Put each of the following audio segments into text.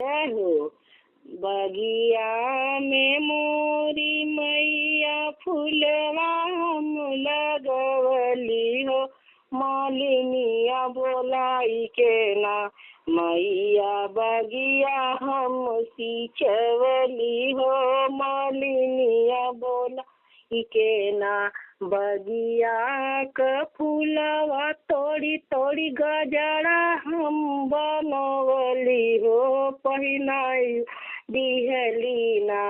हो। बगिया में मोरी मैया फूलवा हम लगवली हो। मालिनिया बोलाई के ना मैया बगिया हम सिंचवली हो। मालिनिया बोलाई के ना बगिया क फूलवा तोड़ी तोड़ी गजरा हम बनवली हो। पहिनाई दिहली ना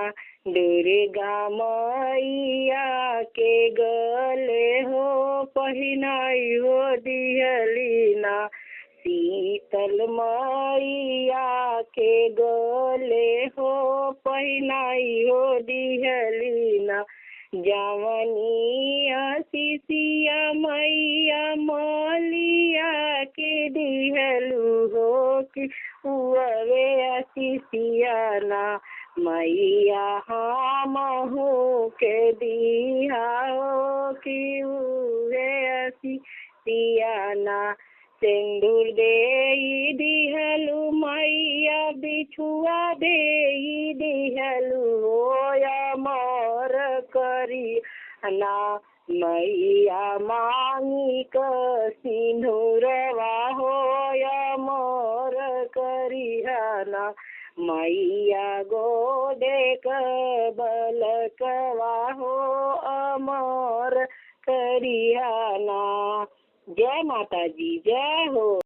दुर्गा मैया के गले हो। पहिनाई हो दिहली ना शीतल मैया के गले हो। पहिनाई हो दिहली ना जवनिया शिशिया मैया मलिया के दिहलू हो। कि उवे शिशिया ना मैया हम हो के दिहा हो। कि उवे शिशिया ना सिंदूर दे दिहलू मैया बिछुआ दे दिहलू हो। या मोर करी ना मैया मांगी क सिंदूरवा हो। या मोर करिहना मैया गोदे क बलकवा हो। अमर करिहना। जय माता जी, जय हो।